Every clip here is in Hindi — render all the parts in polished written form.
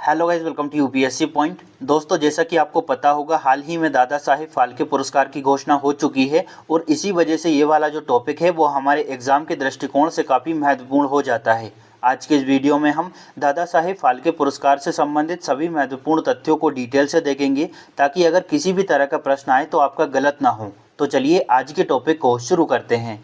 Hello guys, welcome to UPSC point. दोस्तों, जैसा कि आपको पता होगा, हाल ही में दादा साहेब फाल्के पुरस्कार की घोषणा हो चुकी है और इसी वजह से ये वाला जो टॉपिक है वो हमारे एग्ज़ाम के दृष्टिकोण से काफ़ी महत्वपूर्ण हो जाता है। आज के इस वीडियो में हम दादा साहेब फाल्के पुरस्कार से संबंधित सभी महत्वपूर्ण तथ्यों को डिटेल से देखेंगे, ताकि अगर किसी भी तरह का प्रश्न आए तो आपका गलत ना हो। तो चलिए आज के टॉपिक को शुरू करते हैं।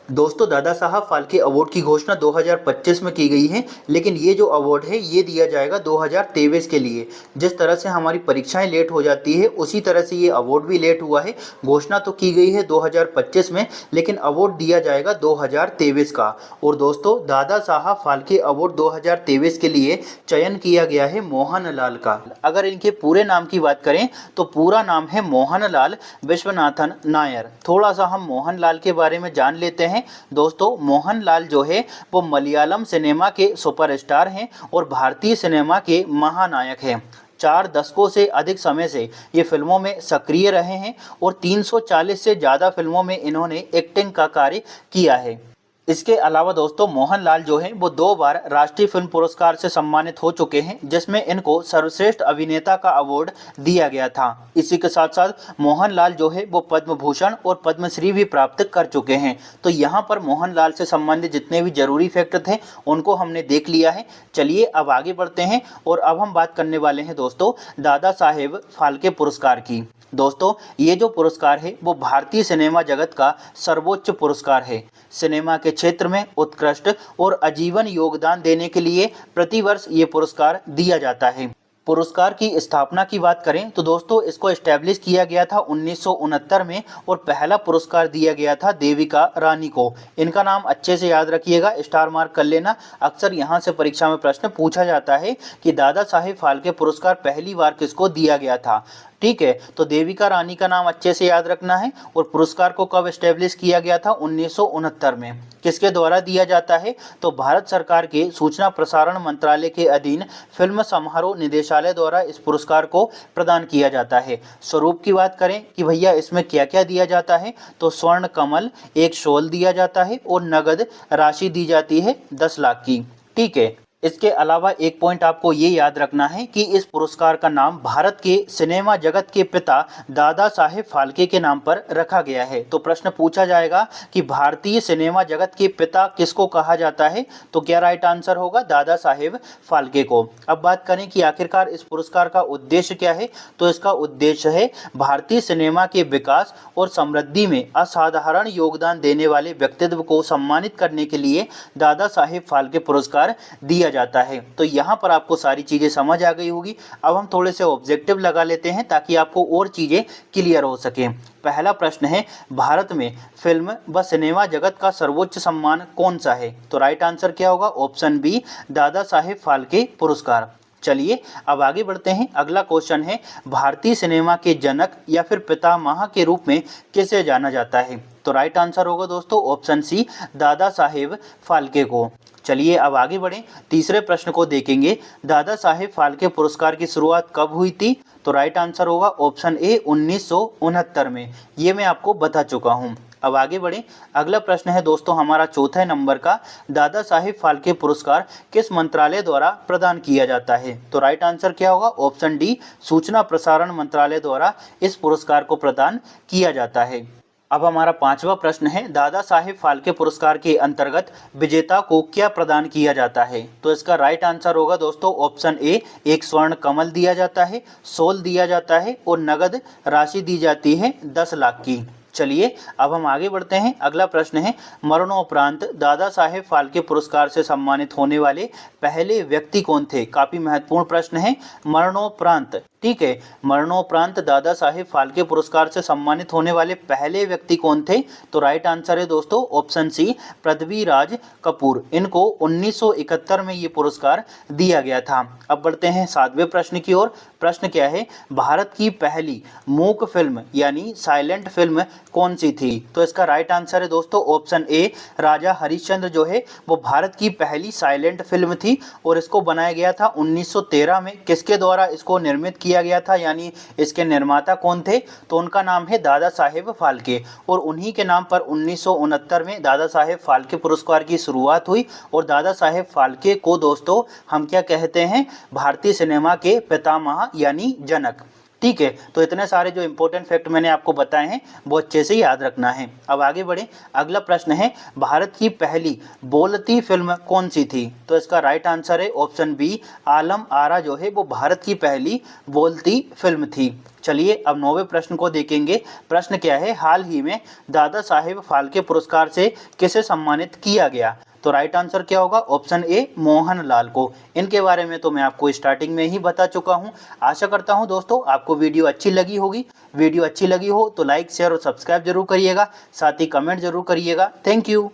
दोस्तों, दादा साहब फाल्के अवार्ड की घोषणा 2025 में की गई है, लेकिन ये जो अवार्ड है ये दिया जाएगा 2023 के लिए। जिस तरह से हमारी परीक्षाएं लेट हो जाती है, उसी तरह से ये अवार्ड भी लेट हुआ है। घोषणा तो की गई है 2025 में, लेकिन अवार्ड दिया जाएगा 2023 का। और दोस्तों, दादा साहब फाल्के अवार्ड 2023 के लिए चयन किया गया है मोहन लाल का। अगर इनके पूरे नाम की बात करें तो पूरा नाम है मोहन लाल विश्वनाथन नायर। थोड़ा सा हम मोहन लाल के बारे में जान लेते हैं। दोस्तों, मोहनलाल जो है वो मलयालम सिनेमा के सुपरस्टार हैं और भारतीय सिनेमा के महानायक हैं। 4 दशकों से अधिक समय से ये फिल्मों में सक्रिय रहे हैं और 340 से ज़्यादा फिल्मों में इन्होंने एक्टिंग का कार्य किया है। इसके अलावा दोस्तों, मोहनलाल जो हैं वो 2 बार राष्ट्रीय फिल्म पुरस्कार से सम्मानित हो चुके हैं, जिसमें इनको सर्वश्रेष्ठ अभिनेता का अवार्ड दिया गया था। इसी के साथ साथ मोहनलाल जो है वो पद्म भूषण और पद्मश्री भी प्राप्त कर चुके हैं। तो यहाँ पर मोहनलाल से संबंधित जितने भी जरूरी फैक्ट थे उनको हमने देख लिया है। चलिए अब आगे बढ़ते हैं और अब हम बात करने वाले हैं दोस्तों दादा साहेब फाल्के पुरस्कार की। दोस्तों, ये जो पुरस्कार है वो भारतीय सिनेमा जगत का सर्वोच्च पुरस्कार है। सिनेमा के क्षेत्र में उत्कृष्ट और आजीवन योगदान देने के लिए प्रतिवर्ष ये पुरस्कार दिया जाता है। पुरस्कार की स्थापना की बात करें तो दोस्तों, इसको एस्टैब्लिश किया गया था 1969 में और पहला पुरस्कार दिया गया था देविका रानी को। इनका नाम अच्छे से याद रखिएगा, स्टार मार्क कर लेना। अक्सर यहाँ से परीक्षा में प्रश्न पूछा जाता है कि दादा साहेब फाल्के पुरस्कार पहली बार किसको दिया गया था। ठीक है, तो देविका रानी का नाम अच्छे से याद रखना है। और पुरस्कार को कब एस्टेब्लिश किया गया था? 1969 में। किसके द्वारा दिया जाता है? तो भारत सरकार के सूचना प्रसारण मंत्रालय के अधीन फिल्म समारोह निदेशालय द्वारा इस पुरस्कार को प्रदान किया जाता है। स्वरूप की बात करें कि भैया इसमें क्या क्या दिया जाता है, तो स्वर्ण कमल, एक शॉल दिया जाता है और नगद राशि दी जाती है 10 लाख की। ठीक है, इसके अलावा एक पॉइंट आपको ये याद रखना है कि इस पुरस्कार का नाम भारत के सिनेमा जगत के पिता दादा साहेब फाल्के के नाम पर रखा गया है। तो प्रश्न पूछा जाएगा कि भारतीय सिनेमा जगत के पिता किसको कहा जाता है, तो क्या राइट आंसर होगा? दादा साहेब फाल्के को। अब बात करें कि आखिरकार इस पुरस्कार का उद्देश्य क्या है, तो इसका उद्देश्य है भारतीय सिनेमा के विकास और समृद्धि में असाधारण योगदान देने वाले व्यक्तित्व को सम्मानित करने के लिए दादा साहेब फाल्के पुरस्कार दिया जाता है। तो यहाँ पर आपको सारी चीजें समझ आ गई होगी। अब हम थोड़े से ऑब्जेक्टिव लगा लेते हैं ताकि आपको और चीजें क्लियर हो सके। पहला प्रश्न है, भारत में फिल्म व सिनेमा जगत का सर्वोच्च सम्मान कौन सा है? तो राइट आंसर क्या होगा? ऑप्शन बी, दादा साहेब फाल्के पुरस्कार। चलिए अब आगे बढ़ते हैं। अगला क्वेश्चन है, भारतीय सिनेमा के जनक या फिर पितामह के रूप में किसे जाना जाता है? तो राइट आंसर होगा दोस्तों ऑप्शन सी, दादा साहेब फाल्के को। चलिए अब आगे बढ़ें, तीसरे प्रश्न को देखेंगे। दादा साहेब फाल्के पुरस्कार की शुरुआत कब हुई थी? तो राइट आंसर होगा ऑप्शन ए, 1969 में। ये मैं आपको बता चुका हूँ। अब आगे बढ़ें, अगला प्रश्न है दोस्तों हमारा चौथे नंबर का, दादा साहेब फाल्के पुरस्कार किस मंत्रालय द्वारा प्रदान किया जाता है? तो राइट आंसर क्या होगा? ऑप्शन डी, सूचना प्रसारण मंत्रालय द्वारा इस पुरस्कार को प्रदान किया जाता है। अब हमारा पांचवा प्रश्न है, दादा साहेब फाल्के पुरस्कार के अंतर्गत विजेता को क्या प्रदान किया जाता है? तो इसका राइट आंसर होगा दोस्तों ऑप्शन ए, एक स्वर्ण कमल दिया जाता है, शॉल दिया जाता है और नगद राशि दी जाती है 10 लाख की। चलिए अब हम आगे बढ़ते हैं। अगला प्रश्न है, मरणोपरांत दादा साहेब फाल्के पुरस्कार से सम्मानित होने वाले पहले व्यक्ति कौन थे? काफी महत्वपूर्ण प्रश्न है, मरणोपरांत। ठीक है, मरणोपरांत दादा साहेब फाल्के पुरस्कार से सम्मानित होने वाले पहले व्यक्ति कौन थे? तो राइट आंसर है दोस्तों ऑप्शन सी, पृथ्वीराज कपूर। इनको 1971 में ये पुरस्कार दिया गया था। अब बढ़ते हैं 7वें प्रश्न की ओर। प्रश्न क्या है, भारत की पहली मूक फिल्म यानी साइलेंट फिल्म कौन सी थी? तो इसका राइट आंसर है दोस्तों ऑप्शन ए, राजा हरिश्चंद्र जो है वो भारत की पहली साइलेंट फिल्म थी और इसको बनाया गया था 1913 में। किसके द्वारा इसको निर्मित किया गया था, यानी इसके निर्माता कौन थे? तो उनका नाम है दादा साहेब फाल्के, और उन्हीं के नाम पर 1969 में दादा साहेब फाल्के पुरस्कार की शुरुआत हुई। और दादा साहेब फाल्के को दोस्तों हम क्या कहते हैं? भारतीय सिनेमा के पितामह यानी जनक। ठीक है, तो इतने सारे जो इंपॉर्टेंट फैक्ट मैंने आपको बताए हैं वो अच्छे से याद रखना है। अब आगे बढ़े, अगला प्रश्न है भारत की पहली बोलती फिल्म कौन सी थी? तो इसका राइट आंसर है ऑप्शन बी, आलम आरा जो है वो भारत की पहली बोलती फिल्म थी। चलिए अब 9वें प्रश्न को देखेंगे। प्रश्न क्या है? हाल ही में दादा साहेब फाल्के पुरस्कार से किसे सम्मानित किया गया? तो राइट आंसर क्या होगा? ऑप्शन ए, मोहन लाल को। इनके बारे में तो मैं आपको स्टार्टिंग में ही बता चुका हूं। आशा करता हूं दोस्तों आपको वीडियो अच्छी लगी होगी। वीडियो अच्छी लगी हो तो लाइक शेयर और सब्सक्राइब जरूर करिएगा, साथ ही कमेंट जरूर करिएगा। Thank you.